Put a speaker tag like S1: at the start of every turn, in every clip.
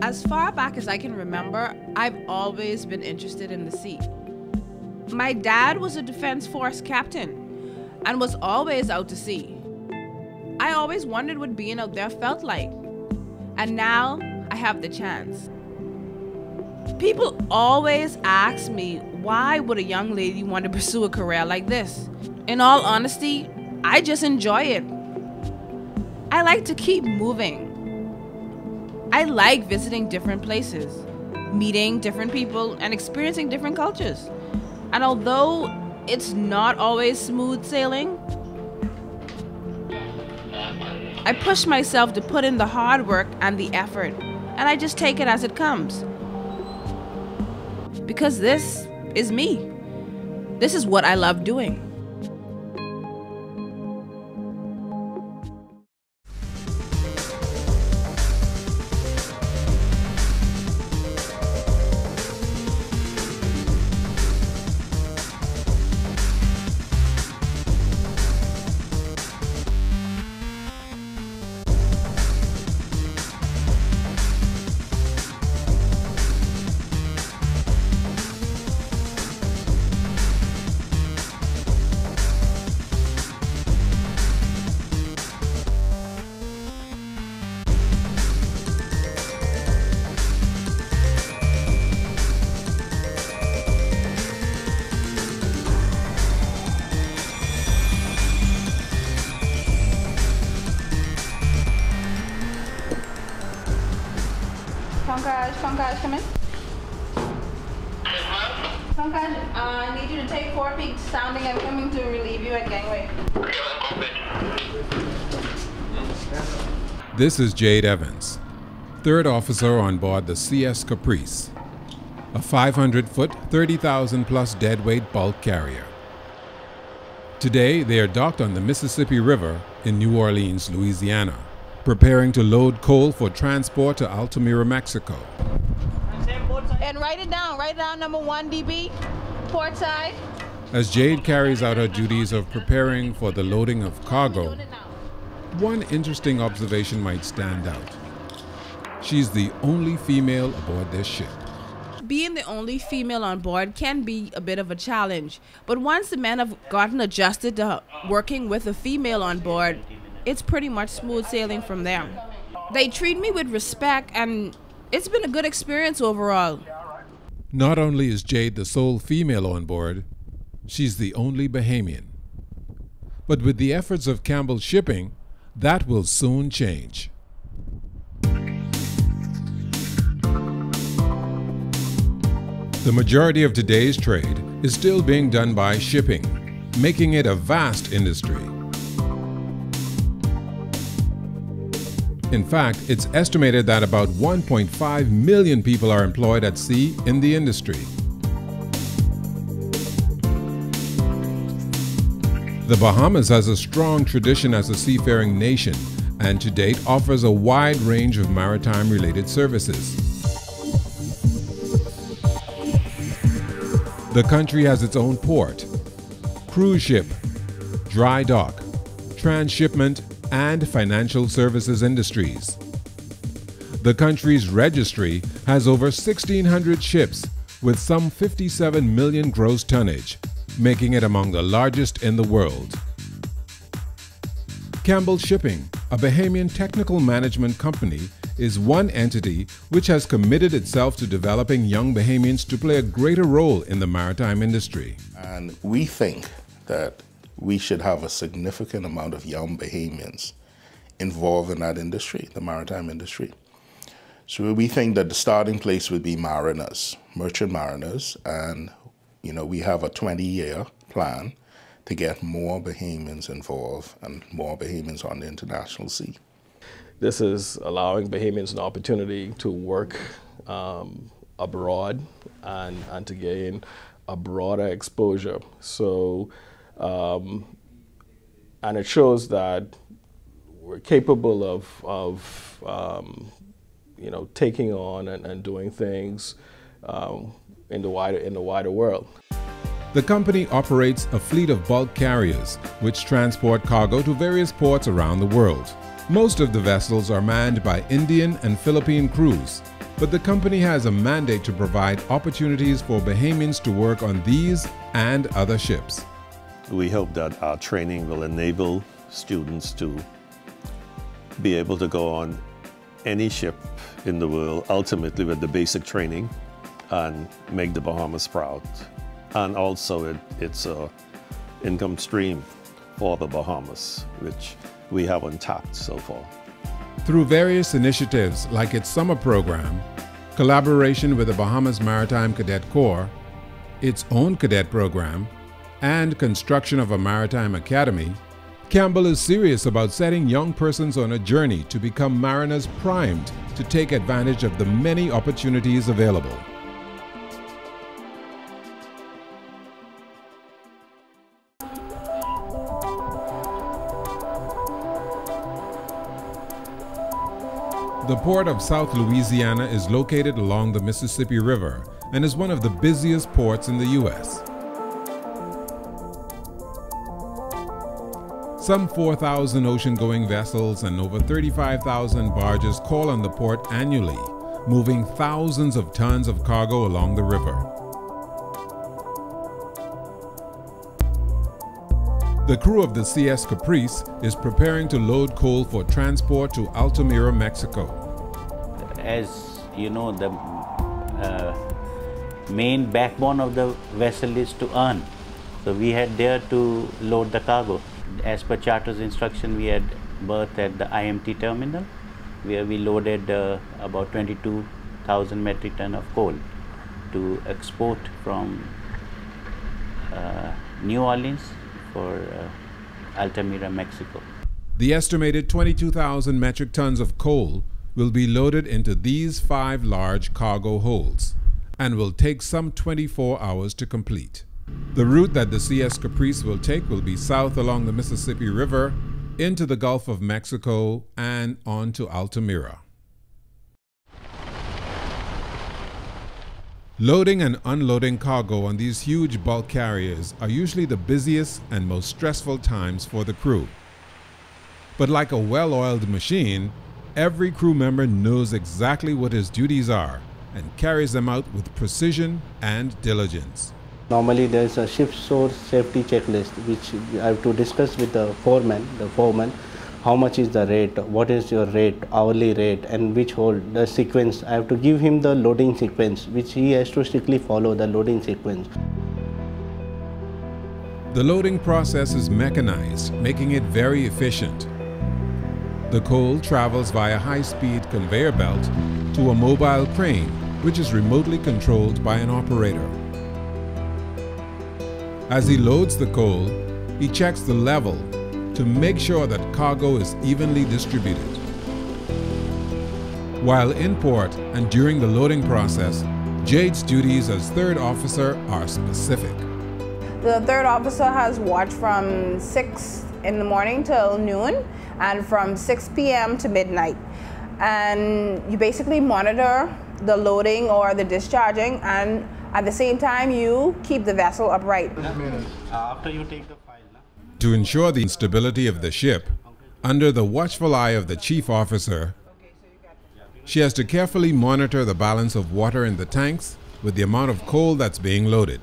S1: As far back as I can remember, I've always been interested in the sea. My dad was a Defense Force captain and was always out to sea. I always wondered what being out there felt like, and now I have the chance. People always ask me, why would a young lady want to pursue a career like this? In all honesty, I just enjoy it. I like to keep moving. I like visiting different places, meeting different people, and experiencing different cultures. And although it's not always smooth sailing, I push myself to put in the hard work and the effort, and I just take it as it comes. Because this is me. This is what I love doing. Pankaj, come in. Pankaj, I need you to take 4 peaks sounding. I'm coming to relieve you at gangway.
S2: This is Jade Evans, third officer on board the CS Caprice, a 500-foot, 30,000-plus deadweight bulk carrier. Today, they are docked on the Mississippi River in New Orleans, Louisiana, preparing to load coal for transport to Altamira, Mexico.
S1: And write it down number 1 DB, port side.
S2: As Jade carries out her duties of preparing for the loading of cargo, one interesting observation might stand out. She's the only female aboard this ship.
S1: Being the only female on board can be a bit of a challenge, but once the men have gotten adjusted to working with a female on board, it's pretty much smooth sailing from there. They treat me with respect, and it's been a good experience overall.
S2: Not only is Jade the sole female on board, she's the only Bahamian. But with the efforts of Campbell Shipping, that will soon change. The majority of today's trade is still being done by shipping, making it a vast industry. In fact, it's estimated that about 1.5 million people are employed at sea in the industry. The Bahamas has a strong tradition as a seafaring nation and to date offers a wide range of maritime-related services. The country has its own port, cruise ship, dry dock, transshipment, and financial services industries. The country's registry has over 1,600 ships with some 57 million gross tonnage, making it among the largest in the world. Campbell Shipping, a Bahamian technical management company, is one entity which has committed itself to developing young Bahamians to play a greater role in the maritime industry.
S3: And we think that we should have a significant amount of young Bahamians involved in that industry, the maritime industry. So we think that the starting place would be mariners, merchant mariners, and we have a 20-year plan to get more Bahamians involved and more Bahamians on the international sea.
S4: This is allowing Bahamians an opportunity to work abroad and to gain a broader exposure. So, and it shows that we're capable of taking on and doing things in the wider world.
S2: The company operates a fleet of bulk carriers which transport cargo to various ports around the world. Most of the vessels are manned by Indian and Philippine crews, but the company has a mandate to provide opportunities for Bahamians to work on these and other ships.
S5: We hope that our training will enable students to be able to go on any ship in the world, ultimately with the basic training, and make the Bahamas proud. And also it's an income stream for the Bahamas, which we have untapped so far.
S2: Through various initiatives like its summer program, collaboration with the Bahamas Maritime Cadet Corps, its own cadet program, and construction of a maritime academy, Campbell is serious about setting young persons on a journey to become mariners primed to take advantage of the many opportunities available. The port of South Louisiana is located along the Mississippi River and is one of the busiest ports in the U.S. Some 4,000 ocean-going vessels and over 35,000 barges call on the port annually, moving thousands of tons of cargo along the river. The crew of the CS Caprice is preparing to load coal for transport to Altamira, Mexico.
S6: As you know, the main backbone of the vessel is to earn. So we had there to load the cargo. As per charter's instruction, we had berth at the IMT terminal, where we loaded about 22,000 metric ton of coal to export from New Orleans for Altamira, Mexico.
S2: The estimated 22,000 metric tons of coal will be loaded into these 5 large cargo holds and will take some 24 hours to complete. The route that the CS Caprice will take will be south along the Mississippi River, into the Gulf of Mexico, and on to Altamira. Loading and unloading cargo on these huge bulk carriers are usually the busiest and most stressful times for the crew. But like a well-oiled machine, every crew member knows exactly what his duties are and carries them out with precision and diligence.
S7: Normally there is a ship source safety checklist which I have to discuss with the foreman, how much is the rate, what is your rate, hourly rate, and which hold, the sequence. I have to give him the loading sequence, which he has to strictly follow the loading sequence.
S2: The loading process is mechanized, making it very efficient. The coal travels via high-speed conveyor belt to a mobile crane, which is remotely controlled by an operator. As he loads the coal, he checks the level to make sure that cargo is evenly distributed. While in port and during the loading process, Jade's duties as third officer are specific.
S1: The third officer has watch from 6 in the morning till noon and from 6 p.m. to midnight. And you basically monitor the loading or the discharging, and at the same time you keep the vessel upright.
S6: After you take the file.
S2: To ensure the stability of the ship, under the watchful eye of the chief officer, she has to carefully monitor the balance of water in the tanks with the amount of coal that's being loaded.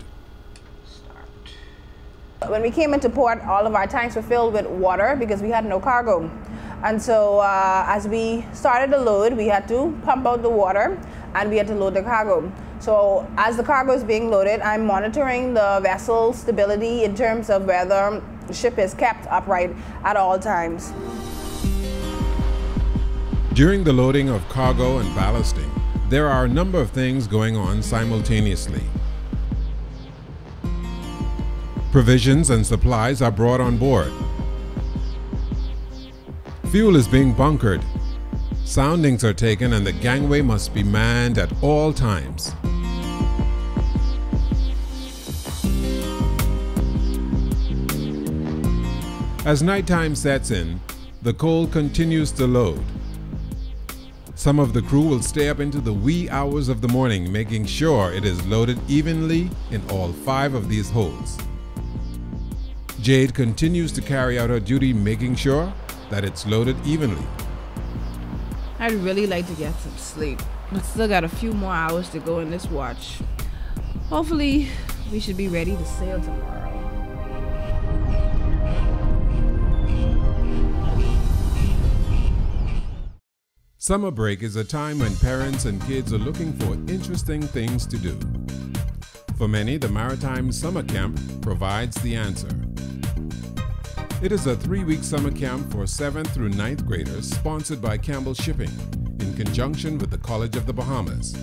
S1: When we came into port, all of our tanks were filled with water because we had no cargo. And so as we started to load, we had to pump out the water and we had to load the cargo. So as the cargo is being loaded, I'm monitoring the vessel stability in terms of whether the ship is kept upright at all times.
S2: During the loading of cargo and ballasting, there are a number of things going on simultaneously. Provisions and supplies are brought on board. Fuel is being bunkered. Soundings are taken and the gangway must be manned at all times. As nighttime sets in, the coal continues to load. Some of the crew will stay up into the wee hours of the morning, making sure it is loaded evenly in all 5 of these holds. Jade continues to carry out her duty, making sure that it's loaded evenly.
S1: I'd really like to get some sleep. but still got a few more hours to go in this watch. Hopefully, we should be ready to sail tomorrow.
S2: Summer break is a time when parents and kids are looking for interesting things to do. For many, the Maritime Summer Camp provides the answer. It is a 3-week summer camp for 7th through 9th graders sponsored by Campbell Shipping in conjunction with the College of the Bahamas.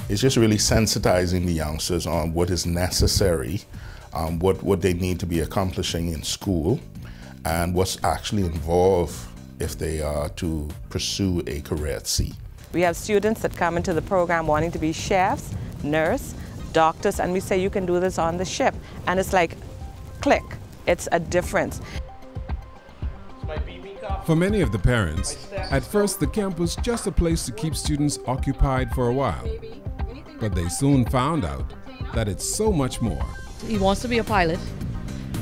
S3: It's just really sensitizing the youngsters on what is necessary, what they need to be accomplishing in school, and what's actually involved if they are to pursue a career at sea.
S8: We have students that come into the program wanting to be chefs, nurse, doctors, and we say you can do this on the ship. And it's like, click, it's a difference.
S2: For many of the parents, at first the camp was just a place to keep students occupied for a while. But they soon found out that it's so much more.
S9: He wants to be a pilot.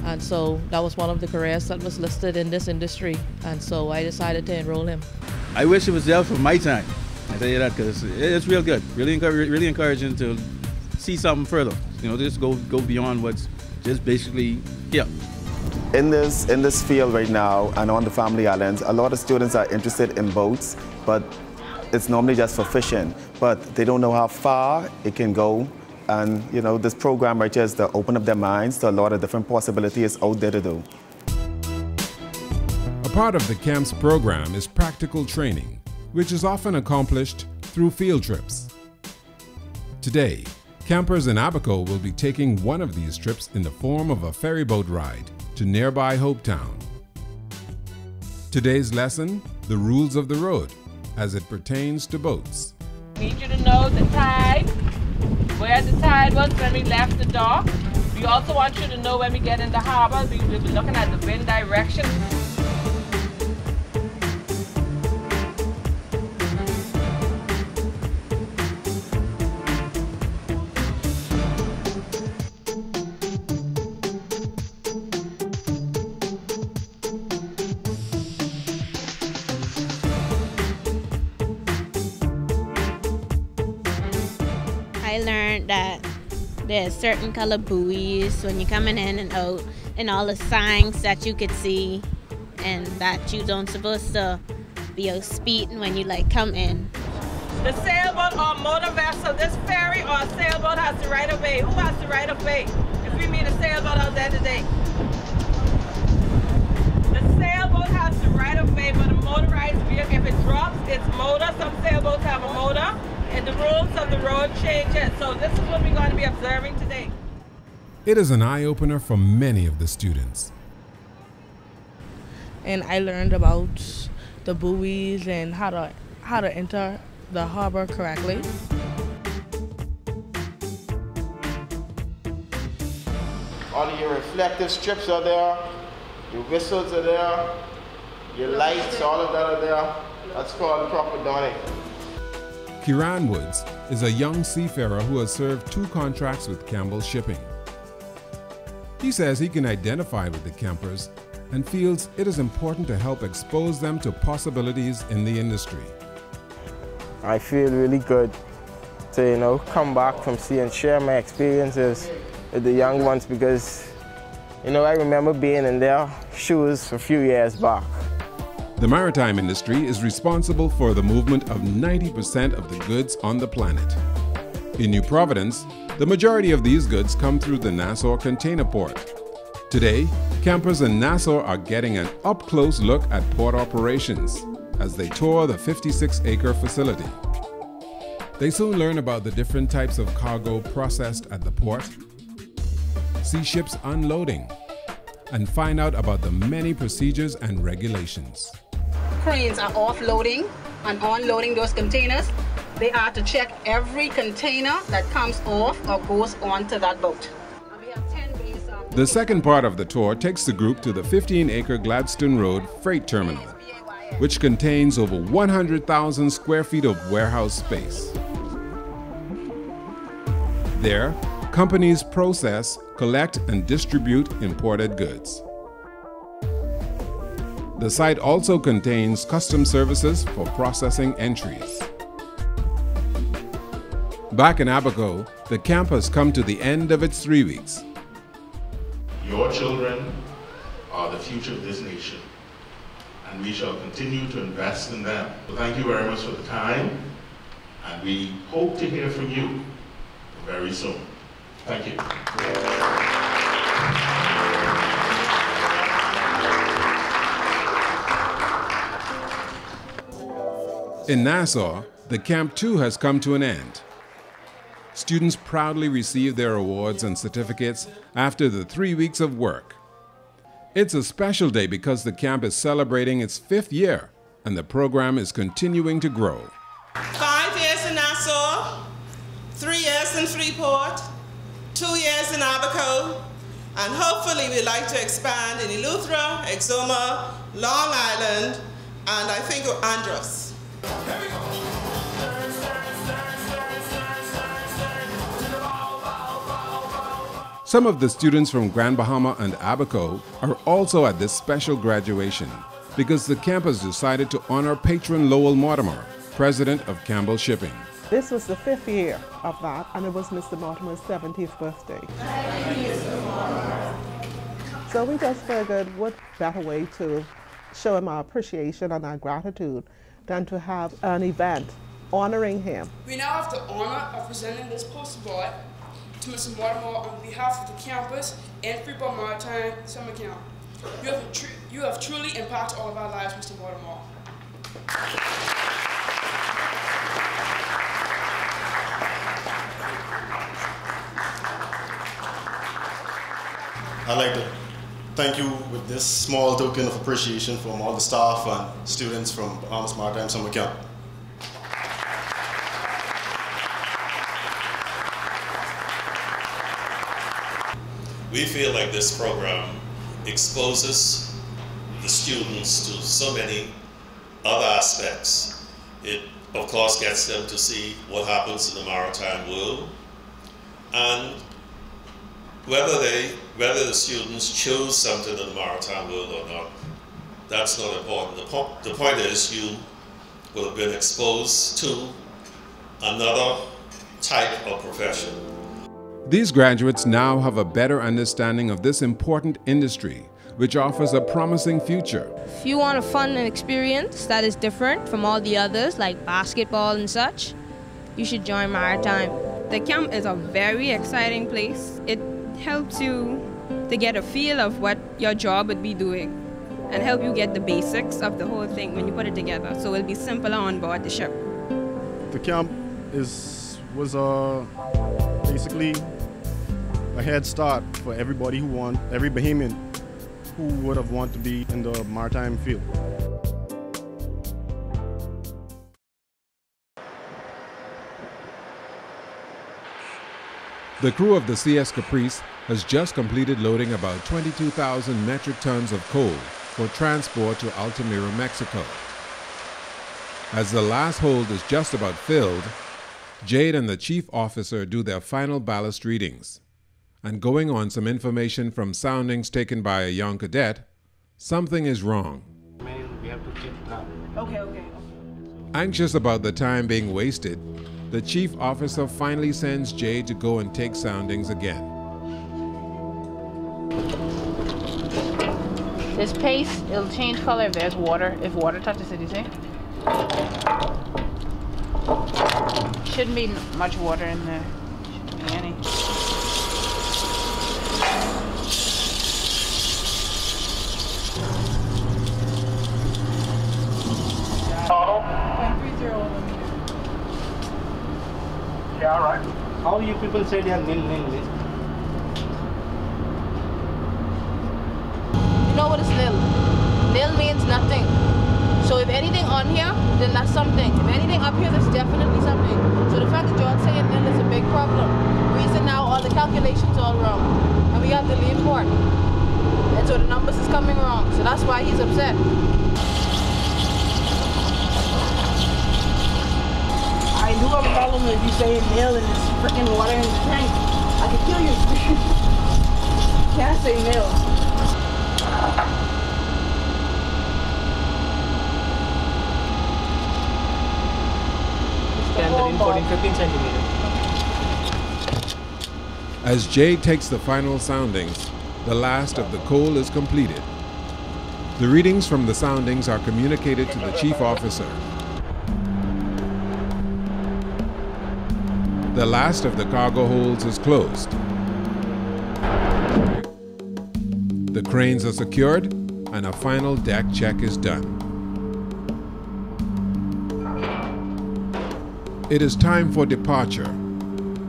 S9: And so that was one of the careers that was listed in this industry. And so I decided to enroll him.
S10: I wish it was there for my time. I tell you that because it's real good. Really encouraging to see something further. You know, just go beyond what's just basically here.
S11: In this field right now and on the family islands, a lot of students are interested in boats, but it's normally just for fishing. But they don't know how far it can go. And, you know, this program right here is to open up their minds to a lot of different possibilities out there to do.
S2: A part of the camp's program is practical training, which is often accomplished through field trips. Today, campers in Abaco will be taking one of these trips in the form of a ferry boat ride to nearby Hopetown. Today's lesson, the rules of the road as it pertains to boats.
S12: I need you to know the tide, where the tide was when we left the dock. We also want you to know when we get in the harbor, we'll be looking at the wind direction.
S13: I learned that there's certain color buoys when you're coming in and out, and all the signs that you could see, and that you don't supposed to be speeding when you come in.
S12: The sailboat or motor vessel, this ferry or sailboat has the right of way. Who has the right of way? If we meet a sailboat out there today. The sailboat has the right of way, but a motorized vehicle, if it drops its motor, some sailboats have a motor, and the rules of the road changes. So this is what we're going to be observing today.
S2: It is an eye-opener for many of the students.
S14: And I learned about the buoys and how to enter the harbor correctly.
S15: All of your reflective strips are there, your whistles are there, your lights, all of that are there. That's called proper donning.
S2: Kiran Woods is a young seafarer who has served 2 contracts with Campbell Shipping. He says he can identify with the campers and feels it is important to help expose them to possibilities in the industry.
S15: I feel really good to, come back from sea and share my experiences with the young ones because, I remember being in their shoes a few years back.
S2: The maritime industry is responsible for the movement of 90% of the goods on the planet. In New Providence, the majority of these goods come through the Nassau container port. Today, campers in Nassau are getting an up-close look at port operations as they tour the 56-acre facility. They soon learn about the different types of cargo processed at the port, see ships unloading, and find out about the many procedures and regulations.
S16: Cranes are offloading and unloading those containers. They are to check every container that comes off or goes onto that boat.
S2: The second part of the tour takes the group to the 15-acre Gladstone Road Freight Terminal, which contains over 100,000 square feet of warehouse space. There, companies process, collect, and distribute imported goods. The site also contains custom services for processing entries. Back in Abaco, the camp has come to the end of its 3 weeks.
S3: Your children are the future of this nation, and we shall continue to invest in them. So thank you very much for the time, and we hope to hear from you very soon. Thank you.
S2: In Nassau, the camp too has come to an end. Students proudly receive their awards and certificates after the 3 weeks of work. It's a special day because the camp is celebrating its 5th year and the program is continuing to grow.
S17: 5 years in Nassau, 3 years in Freeport, 2 years in Abaco, and hopefully we'd like to expand in Eleuthera, Exuma, Long Island, and I think Andros.
S2: Some of the students from Grand Bahama and Abaco are also at this special graduation because the camp has decided to honor patron Lowell Mortimer, president of Campbell Shipping.
S18: This was the 5th year of that, and it was Mr. Mortimer's 70th birthday. So we just figured what better way to show him our appreciation and our gratitude than to have an event honoring him.
S19: We now have the honor of presenting this postcard to Mr. Mortimer on behalf of the campus and Freeport Maritime Summer Camp. You have truly impacted all of our lives, Mr. Mortimer.
S20: I'd like to thank you with this small token of appreciation from all the staff and students from Bahamas Maritime Summer Camp.
S5: We feel like this program exposes the students to so many other aspects. It, of course, gets them to see what happens in the maritime world, and whether the students choose something in the maritime world or not, that's not important. The point is you will have been exposed to another type of profession.
S2: These graduates now have a better understanding of this important industry, which offers a promising future.
S21: If you want a fun experience that is different from all the others, like basketball and such, you should join Maritime.
S22: The camp is a very exciting place. It helps you to get a feel of what your job would be doing and help you get the basics of the whole thing when you put it together, so it'll be simpler on board the ship.
S20: The camp was basically a head start for everybody every Bahamian who would have wanted to be in the maritime field.
S2: The crew of the CS Caprice has just completed loading about 22,000 metric tons of coal for transport to Altamira, Mexico. As the last hold is just about filled, Jade and the chief officer do their final ballast readings. And going on some information from soundings taken by a young cadet, something is wrong.
S22: Okay.
S2: Anxious about the time being wasted, the chief officer finally sends Jade to go and take soundings again.
S23: This paste, it'll change color if there's water, if water touches it, you see? Shouldn't be much water in there. Shouldn't be any.
S7: Yeah, right. How you people say they are nil?
S23: You know what is nil? Nil means nothing. So if anything on here, then that's something. If anything up here, that's definitely something. So the fact that you're saying nil is a big problem. Reason now all the calculations all wrong. And we have to leave port. And so the numbers is coming wrong. So that's why he's upset.
S18: I do have a problem if you say nil and it's freaking water in the tank. I can kill you. Can't say nil.
S23: Enter in 14, 15 centimeters.
S2: As Jade takes the final soundings, the last of the coal is completed. The readings from the soundings are communicated to the chief officer. The last of the cargo holds is closed. The cranes are secured and a final deck check is done. It is time for departure,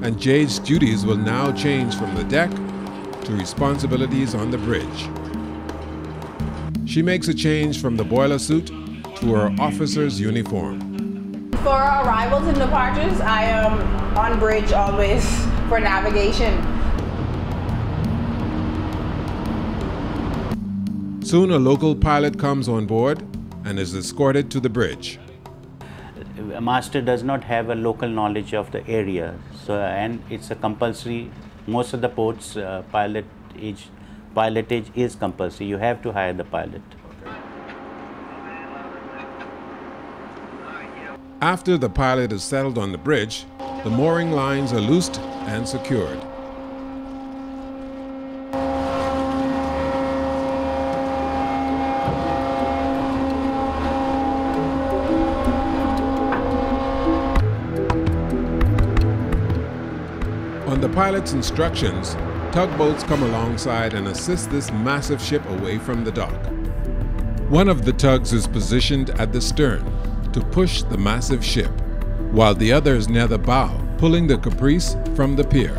S2: and Jade's duties will now change from the deck to responsibilities on the bridge. She makes a change from the boiler suit to her officer's uniform.
S23: For arrivals and departures, I am on bridge always for navigation.
S2: Soon a local pilot comes on board and is escorted to the bridge.
S1: A master does not have a local knowledge of the area, so and it's a compulsory. Most of the ports pilotage is compulsory. You have to hire the pilot.
S2: After the pilot is settled on the bridge, the mooring lines are loosed and secured. On the pilot's instructions, tugboats come alongside and assist this massive ship away from the dock. One of the tugs is positioned at the stern to push the massive ship, while the other is near the bow, pulling the Caprice from the pier.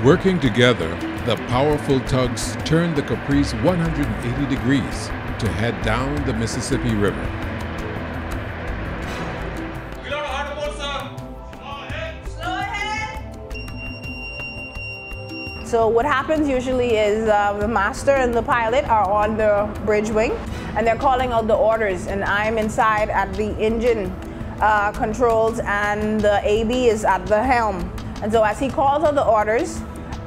S2: Working together, the powerful tugs turn the Caprice 180 degrees to head down the Mississippi River.
S23: So what happens usually is the master and the pilot are on the bridge wing and they're calling out the orders, and I'm inside at the engine controls and the AB is at the helm. And so as he calls out the orders,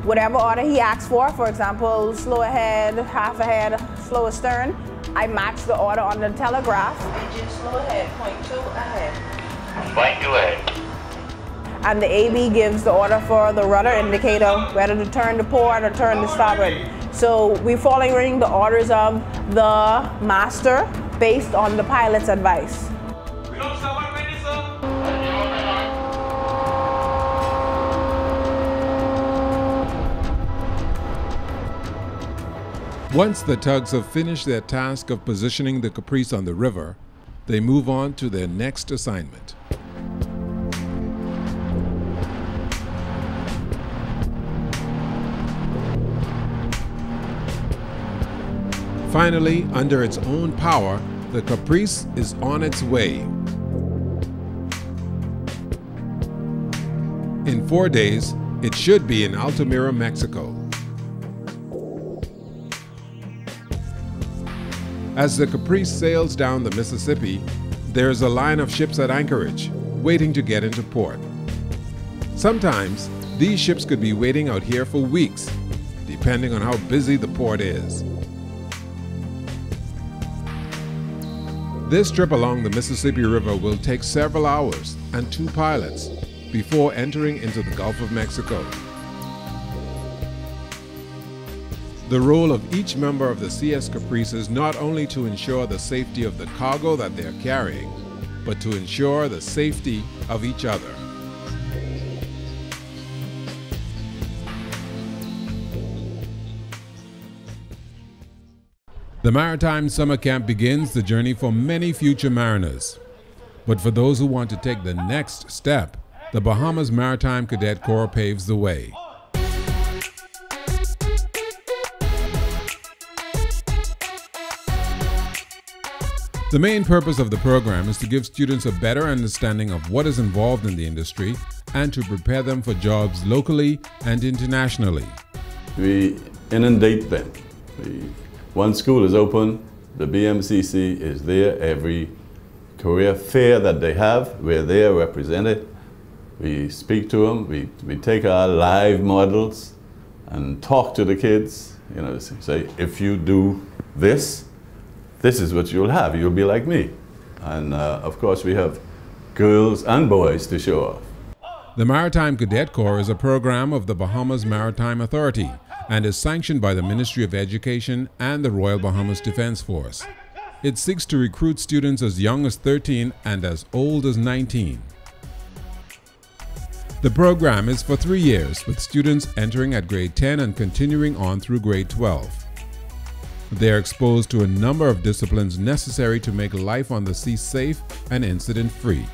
S23: whatever order he asks for example, slow ahead, half ahead, slow astern, I match the order on the telegraph. Engine slow ahead, point 2 ahead.
S4: Point 2 ahead.
S23: And the AB gives the order for the rudder indicator, whether to turn to port or turn to starboard. So we're following the orders of the master based on the pilot's advice.
S2: Once the tugs have finished their task of positioning the Caprice on the river, they move on to their next assignment. Finally, under its own power, the Caprice is on its way. In 4 days, it should be in Altamira, Mexico. As the Caprice sails down the Mississippi, there is a line of ships at anchorage, waiting to get into port. Sometimes, these ships could be waiting out here for weeks, depending on how busy the port is. This trip along the Mississippi River will take several hours and 2 pilots before entering into the Gulf of Mexico. The role of each member of the CS Caprice is not only to ensure the safety of the cargo that they're carrying, but to ensure the safety of each other. The Maritime Summer Camp begins the journey for many future mariners. But for those who want to take the next step, the Bahamas Maritime Cadet Corps paves the way. The main purpose of the program is to give students a better understanding of what is involved in the industry and to prepare them for jobs locally and internationally.
S6: We inundate them. Once school is open, the BMCC is there. Every career fair that they have, we're there represented. We speak to them, we take our live models and talk to the kids, you know, say, if you do this, this is what you'll have, you'll be like me. And of course we have girls and boys to show off.
S2: The Maritime Cadet Corps is a program of the Bahamas Maritime Authority and is sanctioned by the Ministry of Education and the Royal Bahamas Defense Force. It seeks to recruit students as young as 13 and as old as 19. The program is for 3 years, with students entering at grade 10 and continuing on through grade 12. They are exposed to a number of disciplines necessary to make life on the sea safe and incident-free.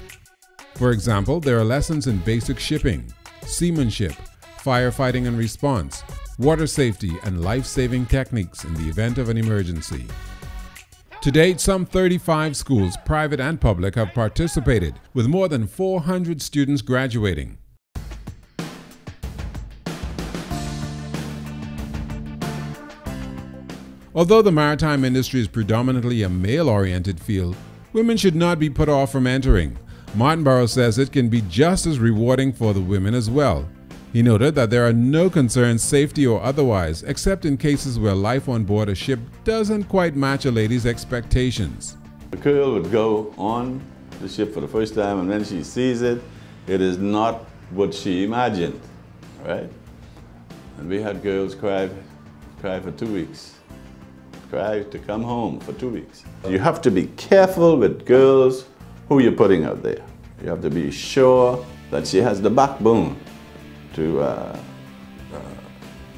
S2: For example, there are lessons in basic shipping, seamanship, firefighting and response, water safety, and life-saving techniques in the event of an emergency. To date, some 35 schools, private and public, have participated, with more than 400 students graduating. Although the maritime industry is predominantly a male-oriented field, women should not be put off from entering. Martin Burrows says it can be just as rewarding for the women as well. He noted that there are no concerns, safety or otherwise, except in cases where life on board a ship doesn't quite match a lady's expectations.
S6: The girl would go on the ship for the first time, and when she sees it, it is not what she imagined, right? And we had girls cry for 2 weeks. Cry to come home for 2 weeks. You have to be careful with girls who you're putting out there. You have to be sure that she has the backbone to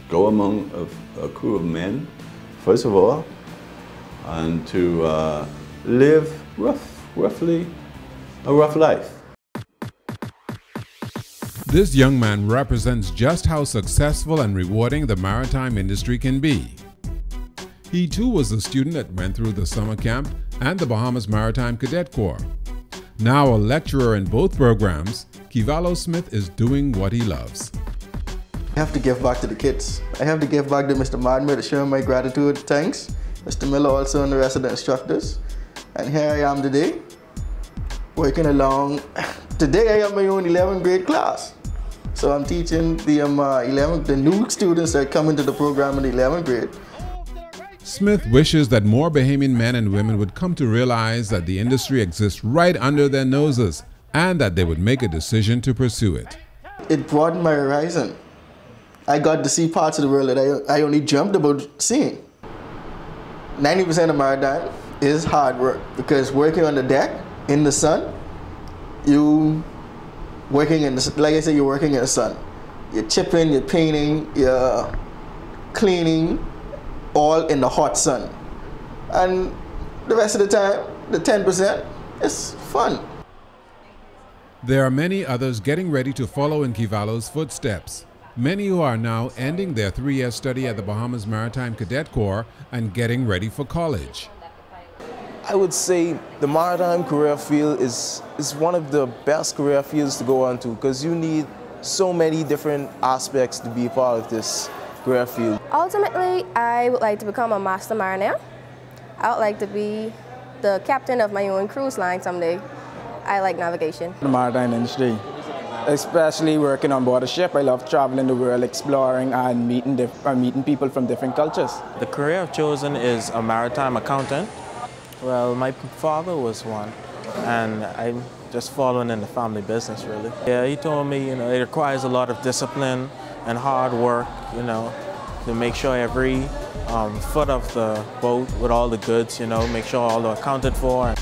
S6: go among a crew of men, first of all, and to live roughly a rough life.
S2: This young man represents just how successful and rewarding the maritime industry can be. He too was a student that went through the summer camp and the Bahamas Maritime Cadet Corps. Now a lecturer in both programs, Kivalo Smith is doing what he loves.
S8: I have to give back to the kids. I have to give back to Mr. Madmer to show my gratitude, thanks. Mr. Miller also and the rest of the instructors. And here I am today, working along. Today I have my own 11th grade class. So I'm teaching the new students that come into the program in the 11th grade.
S2: Smith wishes that more Bahamian men and women would come to realize that the industry exists right under their noses and that they would make a decision to pursue it.
S8: It broadened my horizon. I got to see parts of the world that I only dreamt about seeing. 90% of maritime is hard work because working on the deck, in the sun, you're working in the sun. You're chipping, you're painting, you're cleaning, all in the hot sun. And the rest of the time, the 10%, is fun.
S2: There are many others getting ready to follow in Kivalo's footsteps. Many who are now ending their 3-year study at the Bahamas Maritime Cadet Corps and getting ready for college.
S15: I would say the maritime career field is one of the best career fields to go on to because you need so many different aspects to be part of this career field.
S9: Ultimately, I would like to become a master mariner. I would like to be the captain of my own cruise line someday. I like navigation.
S10: The maritime industry, especially working on board a ship. I love traveling the world, exploring and meeting people from different cultures.
S24: The career I've chosen is a maritime accountant. Well, my father was one, and I'm just following in the family business, really. Yeah, he told me, it requires a lot of discipline and hard work, to make sure every foot of the boat with all the goods, make sure all are accounted for.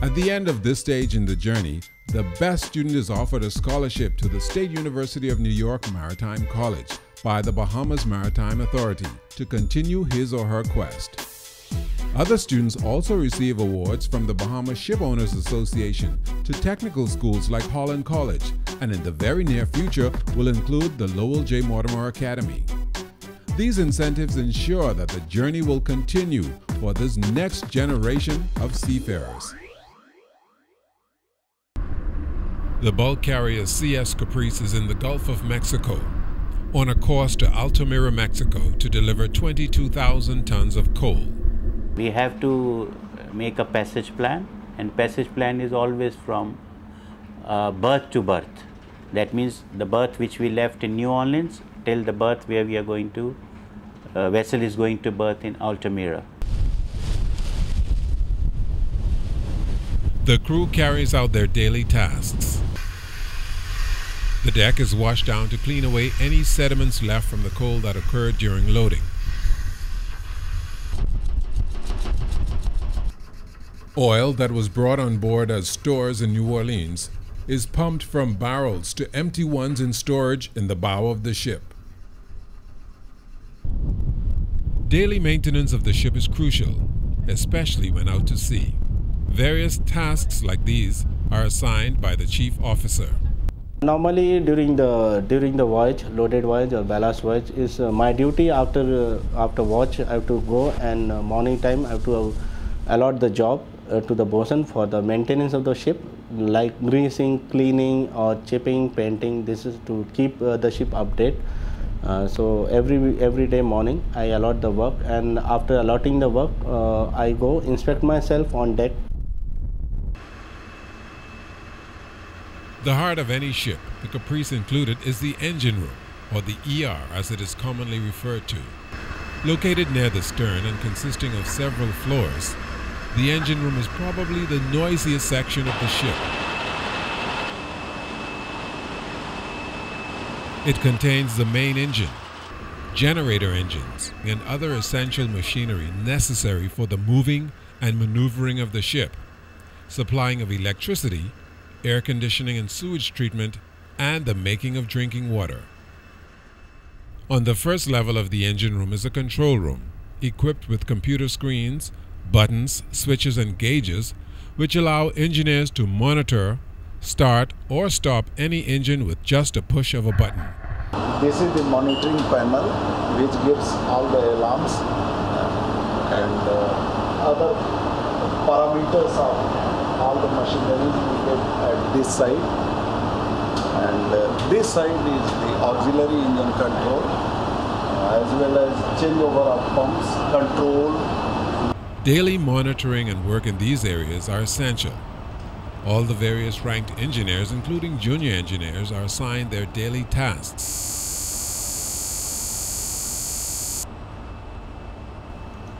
S2: At the end of this stage in the journey, the best student is offered a scholarship to the State University of New York Maritime College by the Bahamas Maritime Authority to continue his or her quest. Other students also receive awards from the Bahamas Ship Owners Association to technical schools like Holland College, and in the very near future will include the Lowell J. Mortimer Academy. These incentives ensure that the journey will continue for this next generation of seafarers. The bulk carrier CS Caprice is in the Gulf of Mexico, on a course to Altamira, Mexico to deliver 22,000 tons of coal.
S1: We have to make a passage plan, and passage plan is always from berth to berth. That means the berth which we left in New Orleans till the berth where we are going to, vessel is going to berth in Altamira.
S2: The crew carries out their daily tasks. The deck is washed down to clean away any sediments left from the coal that occurred during loading. Oil that was brought on board as stores in New Orleans is pumped from barrels to empty ones in storage in the bow of the ship. Daily maintenance of the ship is crucial, especially when out to sea. Various tasks like these are assigned by the chief officer.
S7: Normally during the voyage, loaded voyage or ballast voyage, is my duty after watch. I have to go, and morning time I have to allot the job to the bosun for the maintenance of the ship, like greasing, cleaning or chipping, painting. This is to keep the ship updated. So every day morning I allot the work, and after allotting the work I go inspect myself on deck.
S2: The heart of any ship, the Caprice included, is the engine room, or the ER as it is commonly referred to. Located near the stern and consisting of several floors, the engine room is probably the noisiest section of the ship. It contains the main engine, generator engines, and other essential machinery necessary for the moving and maneuvering of the ship, supplying of electricity, air conditioning and sewage treatment, and the making of drinking water. On the first level of the engine room is a control room, equipped with computer screens, buttons, switches, and gauges, which allow engineers to monitor, start, or stop any engine with just a push of a button.
S11: This is the monitoring panel, which gives all the alarms and other parameters of all the machinery needed at this side. And this side is the auxiliary engine control, as well as changeover of pumps, control.
S2: Daily monitoring and work in these areas are essential. All the various ranked engineers, including junior engineers, are assigned their daily tasks.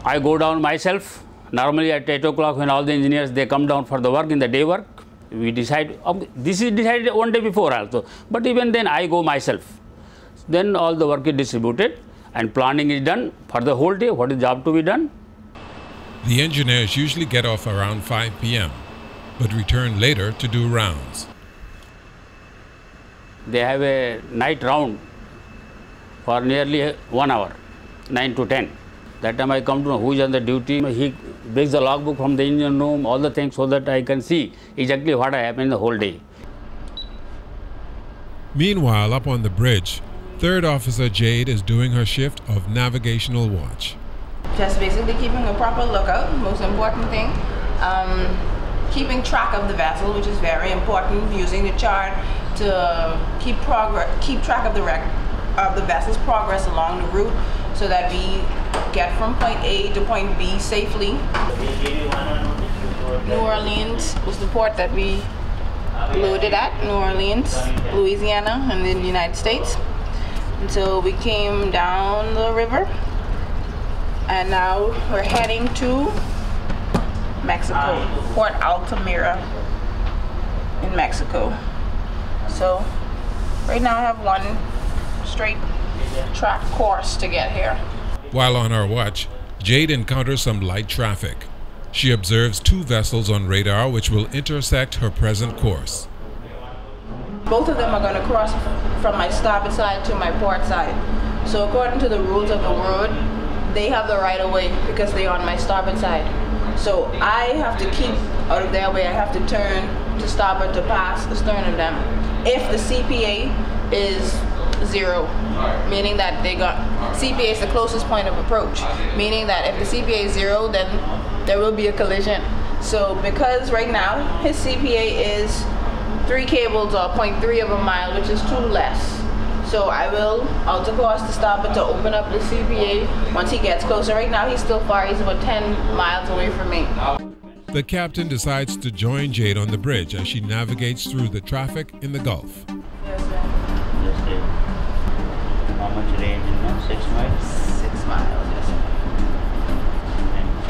S12: I go down myself. Normally at 8 o'clock when all the engineers, they come down for the work, in the day work. We decide, this is decided one day before also, but even then I go myself. Then all the work is distributed and planning is done for the whole day, what is job to be done.
S2: The engineers usually get off around 5 p.m. but return later to do rounds.
S12: They have a night round for nearly 1 hour, 9 to 10. That time I come to know who is on the duty. He brings the logbook from the engine room, all the things, so that I can see exactly what happened the whole day.
S2: Meanwhile, up on the bridge, Third Officer Jade is doing her shift of navigational watch.
S23: Just basically keeping a proper lookout, most important thing. Keeping track of the vessel, which is very important, using the chart to keep track of the vessel's progress along the route, so that we get from point A to point B safely. New Orleans was the port that we loaded at, New Orleans, Louisiana, and in the United States. And so we came down the river, and now we're heading to Mexico, Port Altamira in Mexico. So right now I have one straight track course to get here.
S2: While on our watch, Jade encounters some light traffic. She observes 2 vessels on radar which will intersect her present course.
S23: Both of them are going to cross from my starboard side to my port side. So according to the rules of the road, they have the right of way because they're on my starboard side. So I have to keep out of their way. I have to turn to starboard to pass the stern of them. If the CPA is 0, meaning that CPA is the closest point of approach, meaning that if the CPA is 0, then there will be a collision. So because right now his CPA is 3 cables or 0.3 of a mile, which is 2 less. So I will alter course to starboard to open up the CPA once he gets closer. Right now he's still far, he's about 10 miles away from me.
S2: The captain decides to join Jade on the bridge as she navigates through the traffic in the Gulf.
S23: Yes, sir.
S1: How much range is now? 6 miles?
S23: 6 miles, yes, sir.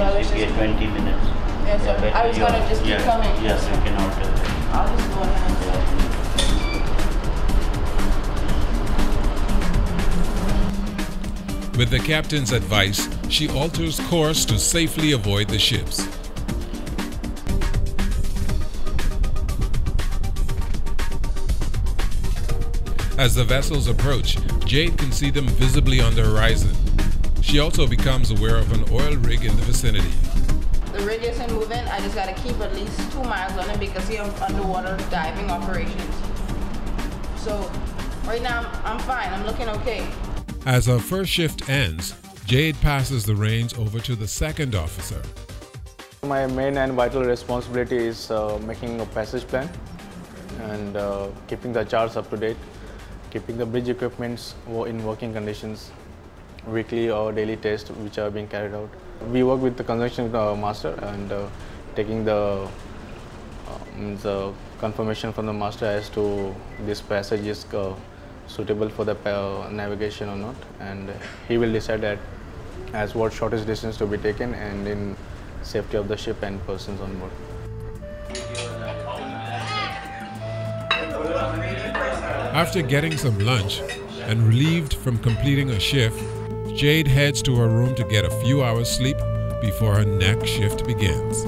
S1: And you should get 20 minutes.
S23: Yes, sir.
S1: Yeah,
S23: I was going to just keep coming.
S1: Yes, you can alter.
S23: I'll just go ahead.
S2: With the captain's advice, she alters course to safely avoid the ships. As the vessels approach, Jade can see them visibly on the horizon. She also becomes aware of an oil rig in the vicinity.
S23: The rig isn't moving. I just got to keep at least 2 miles on it because here I'm underwater diving operations. So right now I'm fine. I'm looking okay.
S2: As her first shift ends, Jade passes the reins over to the second officer.
S3: My main and vital responsibility is making a passage plan and keeping the charts up to date, keeping the bridge equipments in working conditions, weekly or daily tests which are being carried out. We work with the conjunction master and taking the confirmation from the master as to this passage is suitable for the navigation or not, and he will decide that as what shortest distance to be taken and in safety of the ship and persons on board.
S2: After getting some lunch and relieved from completing a shift, Jade heads to her room to get a few hours sleep before her next shift begins.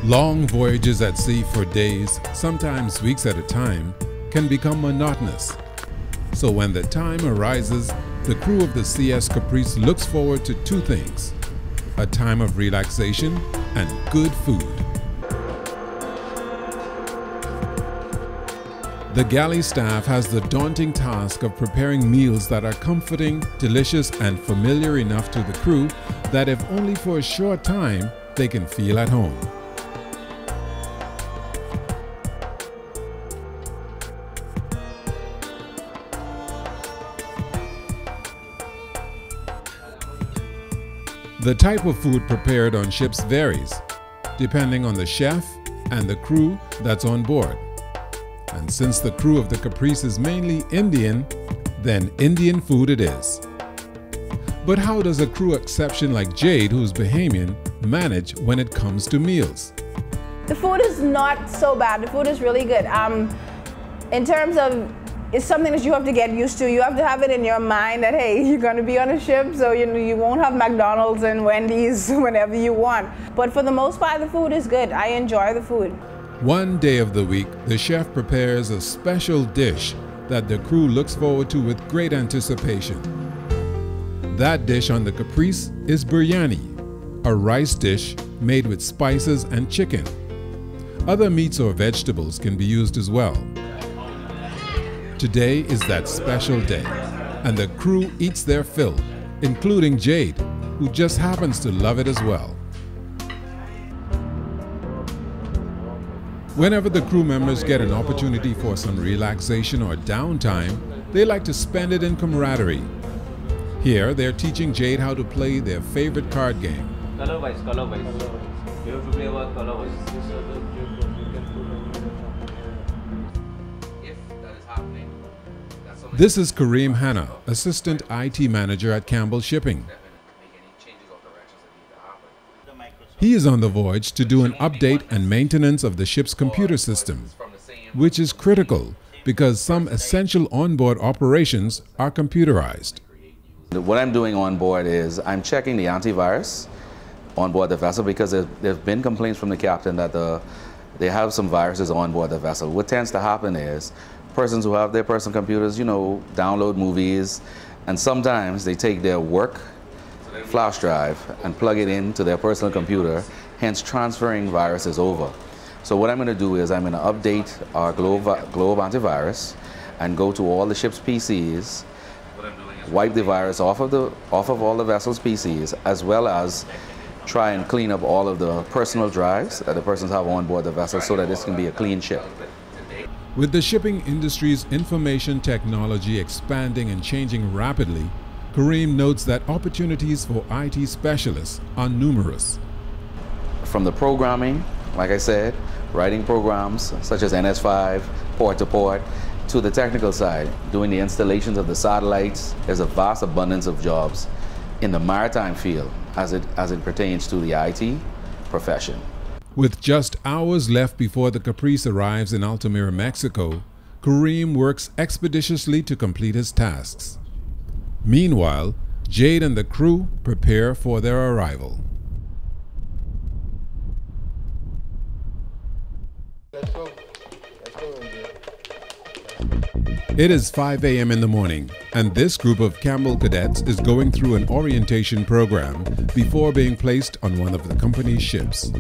S2: Long voyages at sea for days, sometimes weeks at a time, can become monotonous. So when the time arises, the crew of the CS Caprice looks forward to 2 things: a time of relaxation and good food. The galley staff has the daunting task of preparing meals that are comforting, delicious, and familiar enough to the crew that if only for a short time, they can feel at home. The type of food prepared on ships varies, depending on the chef and the crew that's on board. And since the crew of the Caprice is mainly Indian, then Indian food it is. But how does a crew exception like Jade, who's Bahamian, manage when it comes to meals?
S9: The food is not so bad. The food is really good. In terms of, it's something that you have to get used to. You have to have it in your mind that, hey, you're going to be on a ship, so you won't have McDonald's and Wendy's whenever you want. But for the most part, the food is good. I enjoy the food.
S2: One day of the week, the chef prepares a special dish that the crew looks forward to with great anticipation. That dish on the Caprice is biryani, a rice dish made with spices and chicken. Other meats or vegetables can be used as well. Today is that special day, and the crew eats their fill, including Jade, who just happens to love it as well. Whenever the crew members get an opportunity for some relaxation or downtime, they like to spend it in camaraderie. Here, they're teaching Jade how to play their favorite card game.
S13: Color-wise. You have to play about color-wise.
S2: This is Kareem Hanna, Assistant IT Manager at Campbell Shipping. He is on the voyage to do an update and maintenance of the ship's computer system, which is critical because some essential onboard operations are computerized.
S14: What I'm doing on board is I'm checking the antivirus on board the vessel because there have been complaints from the captain that they have some viruses on board the vessel. What tends to happen is persons who have their personal computers, download movies, and sometimes they take their work flash drive and plug it into their personal computer, hence transferring viruses over. So what I'm going to do is I'm going to update our Globe antivirus and go to all the ship's PCs, wipe the virus off of all the vessel's PCs, as well as try and clean up all of the personal drives that the persons have on board the vessel so that this can be a clean ship.
S2: With the shipping industry's information technology expanding and changing rapidly, Kareem notes that opportunities for IT specialists are numerous.
S14: From the programming, like I said, writing programs such as NS5, port-to-port, to the technical side, doing the installations of the satellites, there's a vast abundance of jobs in the maritime field as it pertains to the IT profession.
S2: With just hours left before the Caprice arrives in Altamira, Mexico, Kareem works expeditiously to complete his tasks. Meanwhile, Jade and the crew prepare for their arrival. It is 5 a.m. in the morning, and this group of Campbell cadets is going through an orientation program before being placed on one of the company's ships.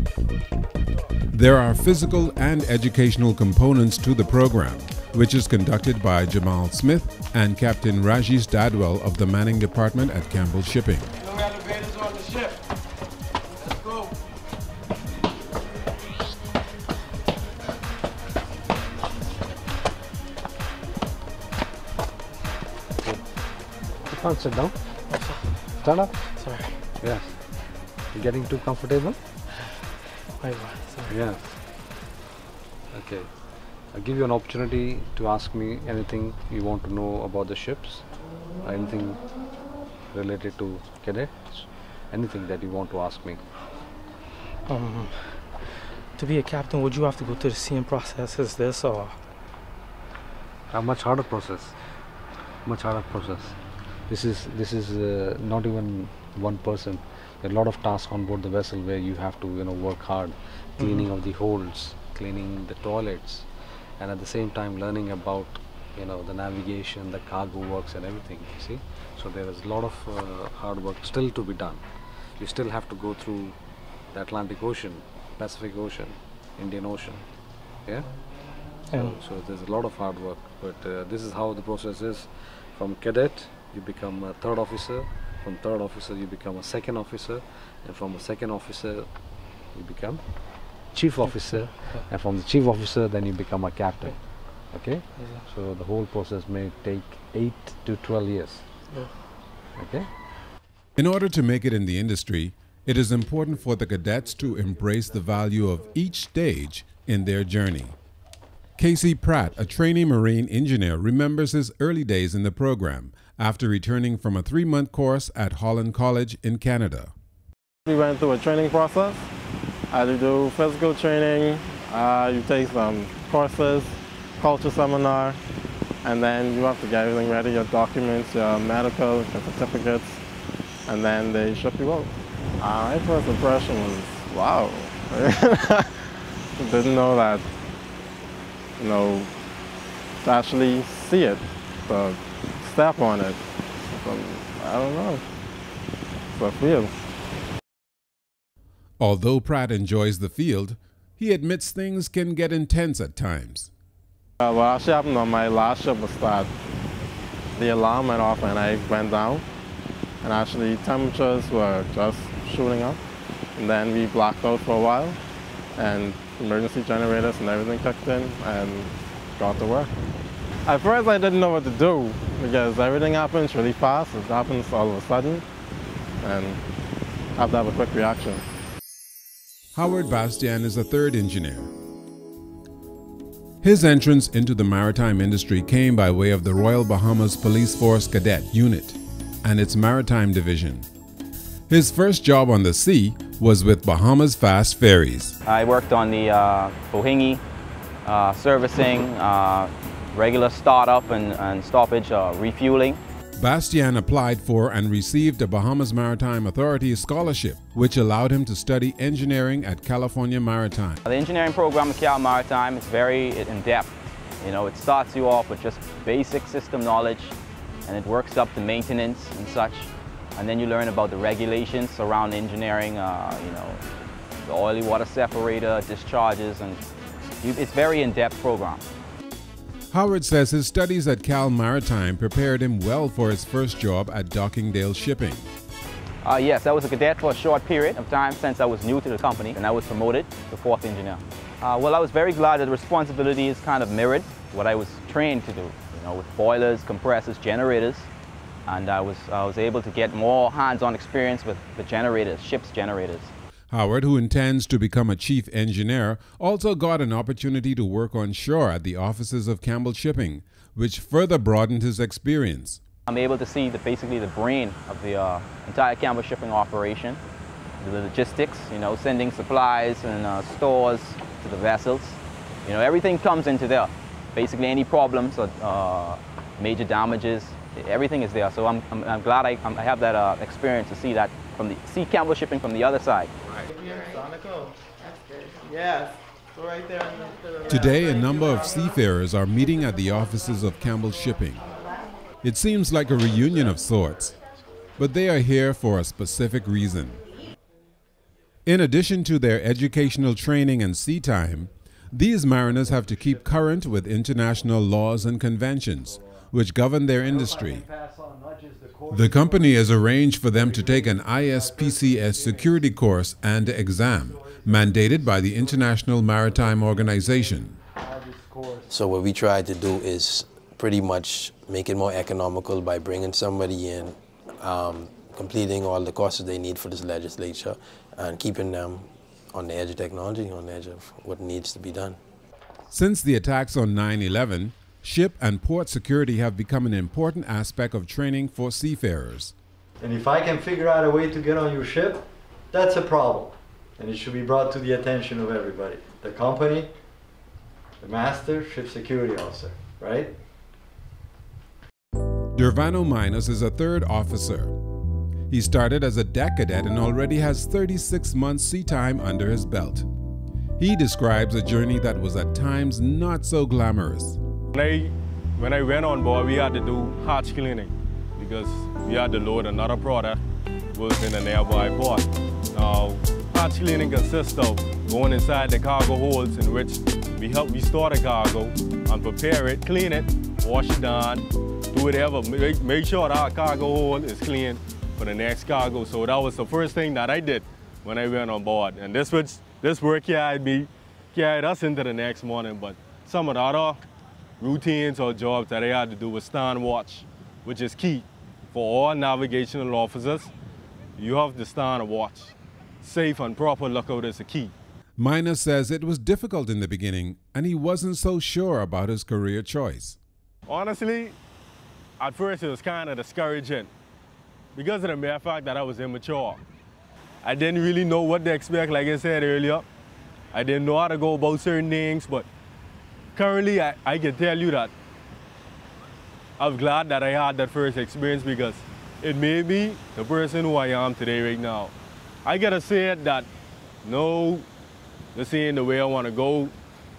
S2: There are physical and educational components to the program, which is conducted by Jamal Smith and Captain Rajesh Dadwell of the Manning Department at Campbell Shipping.
S5: No elevators on the ship. Let's go.
S16: You can't sit down. Stand up.
S5: Sorry.
S16: Yes. You're getting too comfortable?
S5: Sorry.
S16: Yes. Okay. I'll give you an opportunity to ask me anything you want to know about the ships, or anything related to cadets, anything that you want to ask me.
S5: To be a captain, would you have to go through the same process as this, or?
S16: A much harder process. Much harder process. This is not even one person. There are a lot of tasks on board the vessel where you have to work hard, cleaning of the holds, cleaning the toilets, and at the same time learning about the navigation, the cargo works and everything, you see. So there is a lot of hard work still to be done. You still have to go through the Atlantic Ocean, Pacific Ocean, Indian Ocean, yeah? So there's a lot of hard work, but this is how the process is. From cadet you become a third officer, from third officer you become a second officer, and from a second officer you become chief officer, and from the chief officer then you become a captain. Okay? So the whole process may take 8 to 12 years. Okay?
S2: In order to make it in the industry, it is important for the cadets to embrace the value of each stage in their journey. Casey Pratt, a trainee marine engineer, remembers his early days in the program after returning from a 3-month course at Holland College in Canada.
S15: We went through a training process. You do physical training, you take some courses, culture seminar, and then you have to get everything ready, your documents, your medical, your certificates, and then they ship you out. My first impression was, wow. Didn't know that, to actually see it, to step on it. I don't know. It's a feel.
S2: Although Pratt enjoys the field, he admits things can get intense at times.
S15: What actually happened on my last ship was that the alarm went off and I went down, and actually temperatures were just shooting up, and then we blacked out for a while, and emergency generators and everything kicked in and got to work. At first I didn't know what to do because everything happens really fast. It happens all of a sudden, and I have to have a quick reaction.
S2: Howard Bastian is a third engineer. His entrance into the maritime industry came by way of the Royal Bahamas Police Force Cadet Unit and its maritime division. His first job on the sea was with Bahamas Fast Ferries.
S17: I worked on the Bohingi, servicing, regular startup and stoppage, refueling.
S2: Bastian applied for and received a Bahamas Maritime Authority scholarship, which allowed him to study engineering at California Maritime.
S17: The engineering program at Cal Maritime is very in-depth. It starts you off with just basic system knowledge, and it works up to maintenance and such. And then you learn about the regulations around engineering, the oily water separator, discharges, and it's very in-depth program.
S2: Howard says his studies at Cal Maritime prepared him well for his first job at Dockingdale Shipping.
S17: Yes, I was a cadet for a short period of time since I was new to the company, and I was promoted to 4th engineer. Well, I was very glad that the responsibilities kind of mirrored what I was trained to do, with boilers, compressors, generators, and I was able to get more hands-on experience with the generators, ship's generators.
S2: Howard, who intends to become a chief engineer, also got an opportunity to work on shore at the offices of Campbell Shipping, which further broadened his experience.
S17: I'm able to see basically the brain of the entire Campbell Shipping operation, the logistics, sending supplies and stores, to the vessels. You know, everything comes into there. Basically, any problems or major damages, everything is there. So I'm glad I have that experience to see that see Campbell Shipping from the other side.
S8: Yes. Right there.
S2: Today, a number of seafarers are meeting at the offices of Campbell Shipping. It seems like a reunion of sorts, but they are here for a specific reason. In addition to their educational training and sea time, these mariners have to keep current with international laws and conventions which govern their industry. The company has arranged for them to take an ISPCS security course and exam, mandated by the International Maritime Organization.
S19: So what we try to do is pretty much make it more economical by bringing somebody in, completing all the courses they need for this legislature, and keeping them on the edge of technology, on the edge of what needs to be done.
S2: Since the attacks on 9/11, ship and port security have become an important aspect of training for seafarers.
S20: And if I can figure out a way to get on your ship, that's a problem. And it should be brought to the attention of everybody. The company, the master, ship security officer, right?
S2: Dervano Minus is a third officer. He started as a deck cadet and already has 36 months sea time under his belt. He describes a journey that was at times not so glamorous.
S21: When I went on board, we had to do hatch cleaning because we had to load another product was in a nearby port. Now, hatch cleaning consists of going inside the cargo holds in which we store the cargo and prepare it, clean it, wash it down, do whatever, make sure that our cargo hold is clean for the next cargo. So that was the first thing that I did when I went on board. And this work carried us into the next morning, but some of the other routines or jobs that I had to do was stand watch, which is key for all navigational officers. You have to stand and watch. Safe and proper lookout is the key.
S2: Minus says it was difficult in the beginning and he wasn't so sure about his career choice.
S21: Honestly, at first it was kind of discouraging because of the mere fact that I was immature. I didn't really know what to expect, like I said earlier. I didn't know how to go about certain things, but currently I can tell you that I'm glad that I had that first experience because it made me the person who I am today right now. I gotta say it that no, this ain't the way I wanna go,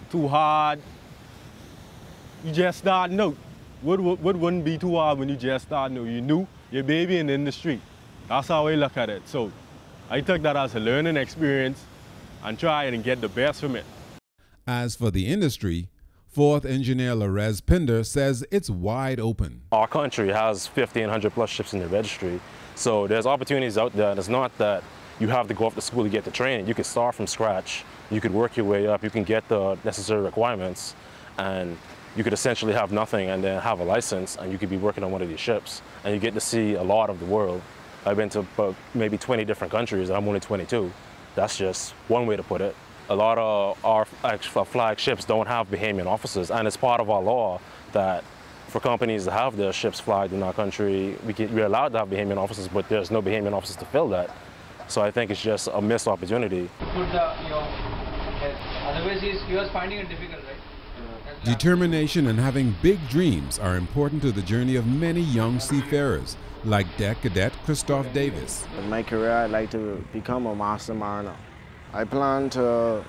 S21: too hard. You just start out. What wouldn't be too hard when you just start out? You knew your baby in the industry. That's how I look at it. So I took that as a learning experience and try and get the best from it.
S2: As for the industry, Fourth Engineer Larez Pinder says it's wide open.
S22: Our country has 1,500 plus ships in the registry, so there's opportunities out there. It's not that you have to go off to school to get the training. You can start from scratch. You could work your way up. You can get the necessary requirements, and you could essentially have nothing and then have a license, and you could be working on one of these ships, and you get to see a lot of the world. I've been to maybe 20 different countries, and I'm only 22. That's just one way to put it. A lot of our flag ships don't have Bahamian officers, and it's part of our law that for companies to have their ships flagged in our country, we're allowed to have Bahamian officers, but there's no Bahamian officers to fill that. So I think it's just a missed opportunity.
S13: Otherwise he was finding it difficult, right?
S2: Determination and having big dreams are important to the journey of many young seafarers, like Deck Cadet Christoph Davis.
S15: In my career, I'd like to become a master mariner. I plan to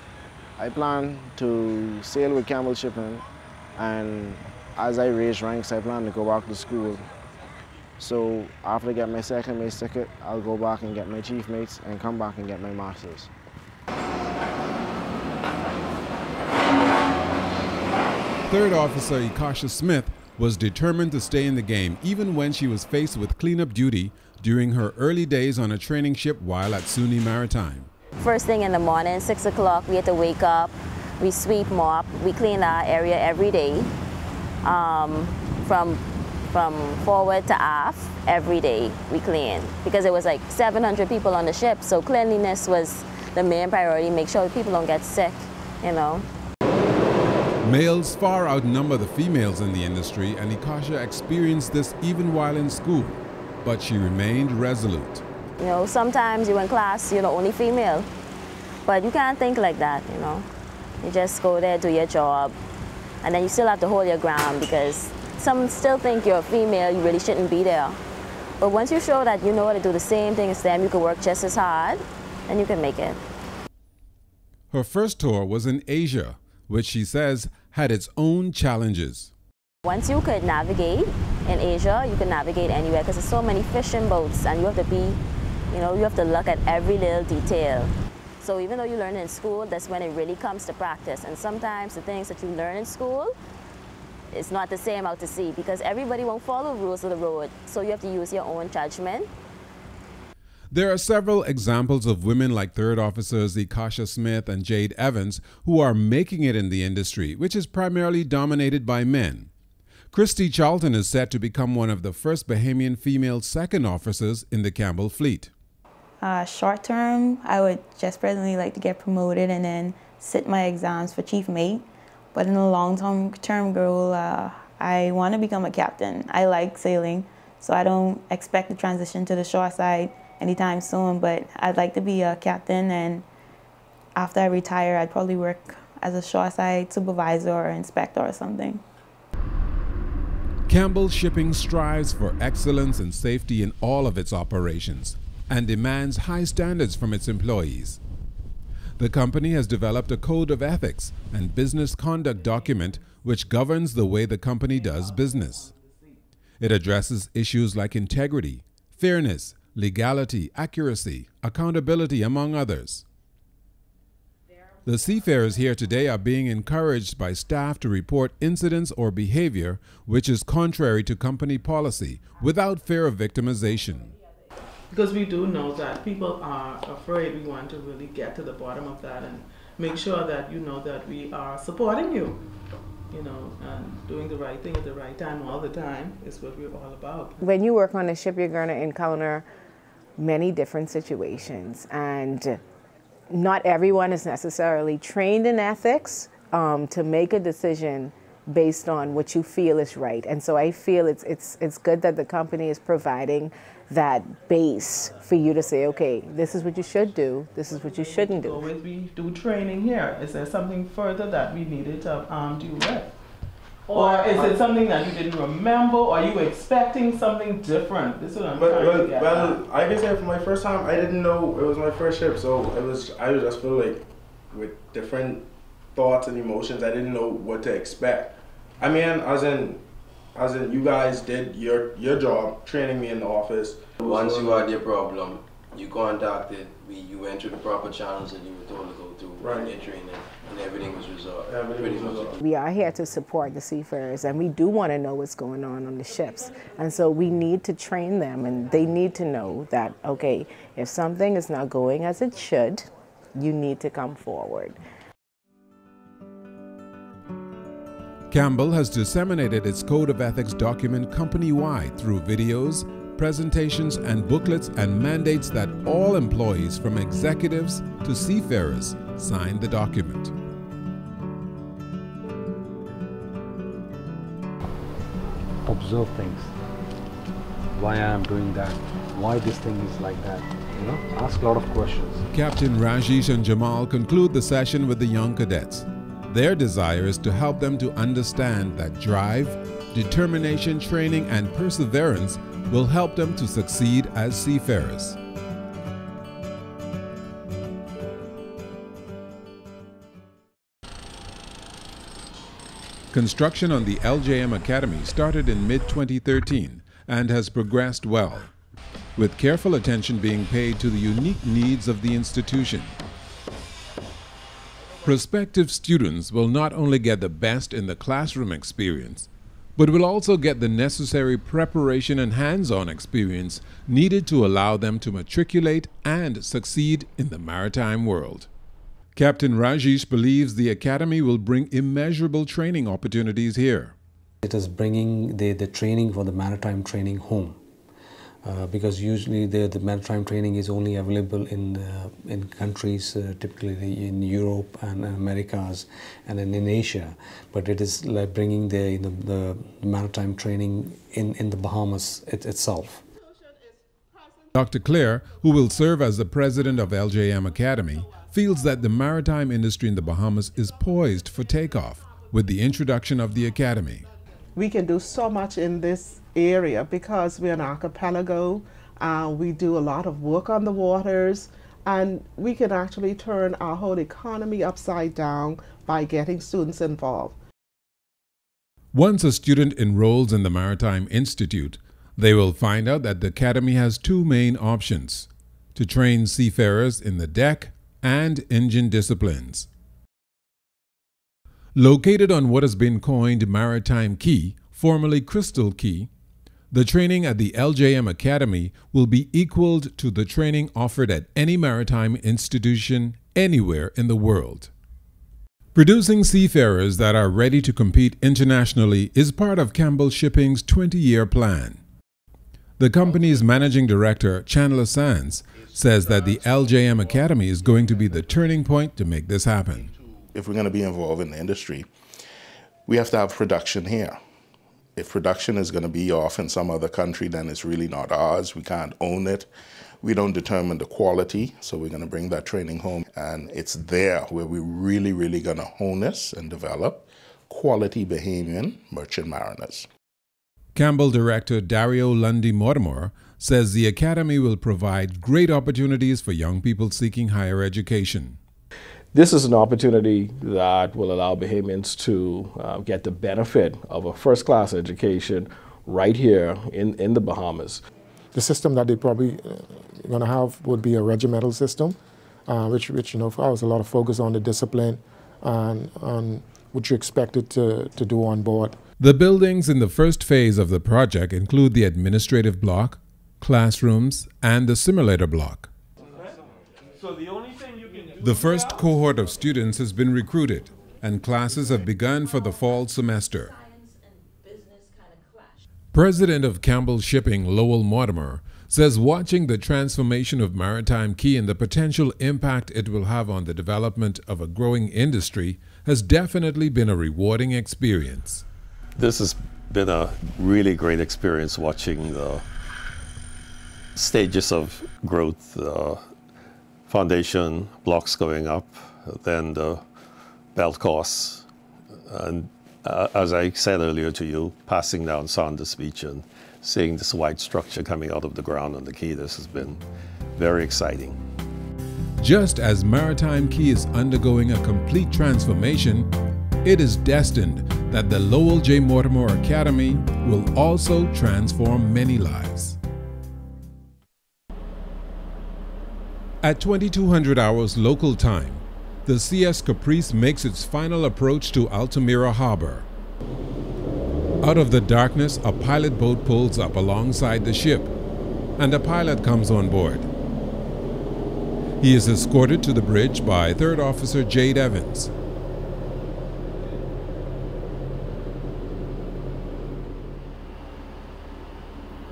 S15: sail with Campbell Shipping, and as I raise ranks, I plan to go back to school. So after I get my second mate's ticket, I'll go back and get my chief mates and come back and get my master's.
S2: Third Officer Ikasha Smith was determined to stay in the game even when she was faced with cleanup duty during her early days on a training ship while at SUNY Maritime.
S25: First thing in the morning, 6 o'clock, we had to wake up, we sweep, mop, we clean our area every day, from forward to aft, every day we clean, because it was like 700 people on the ship, so cleanliness was the main priority, make sure people don't get sick, you know.
S2: Males far outnumber the females in the industry, and Ikasha experienced this even while in school, but she remained resolute.
S25: You know, sometimes you're in class, you're the only female, but you can't think like that, you know. You just go there, do your job, and then you still have to hold your ground because some still think you're a female, you really shouldn't be there. But once you show that you know how to do the same thing as them, you can work just as hard, and you can make it.
S2: Her first tour was in Asia, which she says had its own challenges.
S25: Once you could navigate in Asia, you can navigate anywhere because there's so many fishing boats and you have to be, you have to look at every little detail. So even though you learn in school, that's when it really comes to practice. And sometimes the things that you learn in school, it's not the same out to sea because everybody won't follow the rules of the road. So you have to use your own judgment.
S2: There are several examples of women like Third Officers Ikasha Smith and Jade Evans who are making it in the industry, which is primarily dominated by men. Christy Charlton is set to become one of the first Bahamian female second officers in the Campbell fleet.
S4: Short term, I would just presently like to get promoted and then sit my exams for chief mate. But in the long-term goal, I want to become a captain. I like sailing, so I don't expect to transition to the shore side anytime soon, but I'd like to be a captain, and after I retire, I'd probably work as a shoreside supervisor or inspector or something.
S2: Campbell Shipping strives for excellence and safety in all of its operations and demands high standards from its employees. The company has developed a code of ethics and business conduct document which governs the way the company does business. It addresses issues like integrity, fairness, legality, accuracy, accountability, among others. The seafarers here today are being encouraged by staff to report incidents or behavior which is contrary to company policy without fear of victimization.
S6: Because we do know that people are afraid. We want to really get to the bottom of that and make sure that you know that we are supporting you, and doing the right thing at the right time all the time is what we're all about.
S10: When you work on a ship, you're going to encounter many different situations, and not everyone is necessarily trained in ethics to make a decision based on what you feel is right. And so I feel it's good that the company is providing that base for you to say, okay, this is what you should do, this is what you shouldn't do.
S6: Always we do training here. Is there something further that we needed to deal with? Or is it something that you didn't remember, or are you expecting something different? This is what I'm trying to get at.
S18: I can say for my first time, I didn't know it was my first ship, so I just feel like with different thoughts and emotions, I didn't know what to expect. I mean, as in you guys did your job, training me in the office.
S19: Once you had your problem, you contacted, you went through the proper channels that you were told to go through, right, your training, and everything was resolved. Pretty much.
S10: We are here to support the seafarers, and we do want to know what's going on the ships. And so we need to train them, and they need to know that, okay, if something is not going as it should, you need to come forward.
S2: Campbell has disseminated its code of ethics document company-wide through videos, presentations, and booklets, and mandates that all employees from executives to seafarers sign the document.
S16: Observe things. Why I am doing that? Why this thing is like that? Ask a lot of questions.
S2: Captain Rajesh and Jamal conclude the session with the young cadets. Their desire is to help them to understand that drive, determination, training, and perseverance will help them to succeed as seafarers. Construction on the LJM Academy started in mid-2013 and has progressed well, with careful attention being paid to the unique needs of the institution. Prospective students will not only get the best in the classroom experience, but will also get the necessary preparation and hands-on experience needed to allow them to matriculate and succeed in the maritime world. Captain Rajesh believes the Academy will bring immeasurable training opportunities here.
S16: It is bringing the training for the maritime training home. Because usually the maritime training is only available in countries, typically in Europe and Americas and in Asia, but it is like bringing the maritime training in the Bahamas itself.
S2: Dr. Claire, who will serve as the president of LJM Academy, feels that the maritime industry in the Bahamas is poised for takeoff with the introduction of the Academy.
S1: We can do so much in this area because we're an archipelago. We do a lot of work on the waters, and we can actually turn our whole economy upside down by getting students involved.
S2: Once a student enrolls in the Maritime Institute, they will find out that the Academy has two main options: to train seafarers in the deck and engine disciplines. Located on what has been coined Maritime Quay, formerly Crystal Quay, the training at the LJM Academy will be equaled to the training offered at any maritime institution anywhere in the world. Producing seafarers that are ready to compete internationally is part of Campbell Shipping's 20-year plan. The company's managing director, Chandler Sands, says that the LJM Academy is going to be the turning point to make this happen.
S7: If we're going to be involved in the industry, we have to have production here. If production is going to be off in some other country, then it's really not ours. We can't own it. We don't determine the quality, so we're going to bring that training home. And it's there where we're really going to hone this and develop quality Bahamian merchant mariners.
S2: Campbell director Dario Lundy Mortimer says the Academy will provide great opportunities for young people seeking higher education.
S11: This is an opportunity that will allow Bahamians to get the benefit of a first-class education right here in the Bahamas.
S12: The system that they probably going to have would be a regimental system, which you know, has a lot of focus on the discipline and on what you expected to do on board.
S2: The buildings in the first phase of the project include the administrative block, classrooms, and the simulator block. The first cohort of students has been recruited, and classes have begun for the fall semester. President of Campbell Shipping, Lowell Mortimer, says watching the transformation of Maritime Quay and the potential impact it will have on the development of a growing industry has definitely been a rewarding experience.
S24: This has been a really great experience watching the stages of growth, foundation blocks going up, then the belt course, and as I said earlier to you, passing down Saunders Beach and seeing this white structure coming out of the ground on the quay, this has been very exciting.
S2: Just as Maritime Quay is undergoing a complete transformation, it is destined that the Lowell J. Mortimer Academy will also transform many lives. At 2200 hours local time, the CS Caprice makes its final approach to Altamira Harbor. Out of the darkness, a pilot boat pulls up alongside the ship, and a pilot comes on board. He is escorted to the bridge by Third Officer Jade Evans.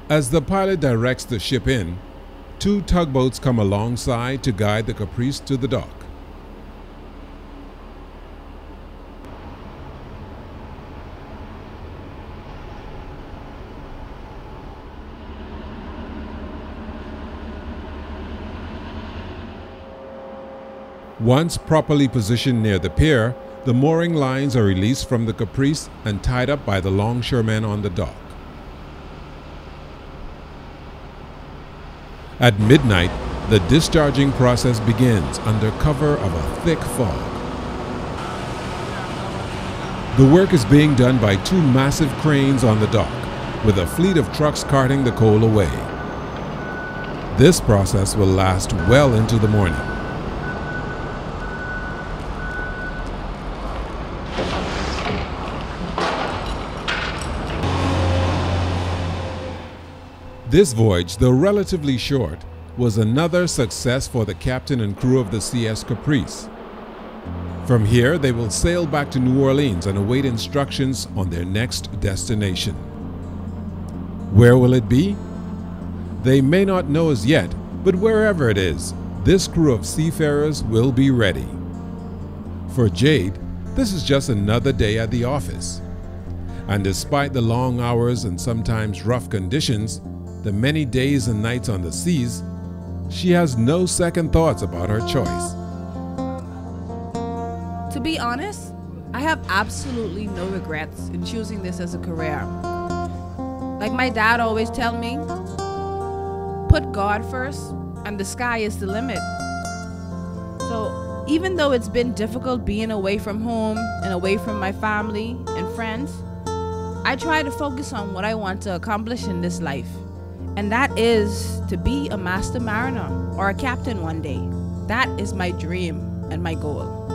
S2: As the pilot directs the ship in, two tugboats come alongside to guide the Caprice to the dock. Once properly positioned near the pier, the mooring lines are released from the Caprice and tied up by the longshoremen on the dock. At midnight, the discharging process begins under cover of a thick fog. The work is being done by two massive cranes on the dock, with a fleet of trucks carting the coal away. This process will last well into the morning. This voyage, though relatively short, was another success for the captain and crew of the CS Caprice. From here, they will sail back to New Orleans and await instructions on their next destination. Where will it be? They may not know as yet, but wherever it is, this crew of seafarers will be ready. For Jade, this is just another day at the office. And despite the long hours and sometimes rough conditions, the many days and nights on the seas, she has no second thoughts about her choice.
S3: To be honest, I have absolutely no regrets in choosing this as a career. Like my dad always tell me, put God first and the sky is the limit. So even though it's been difficult being away from home and away from my family and friends, I try to focus on what I want to accomplish in this life. And that is to be a master mariner or a captain one day. That is my dream and my goal.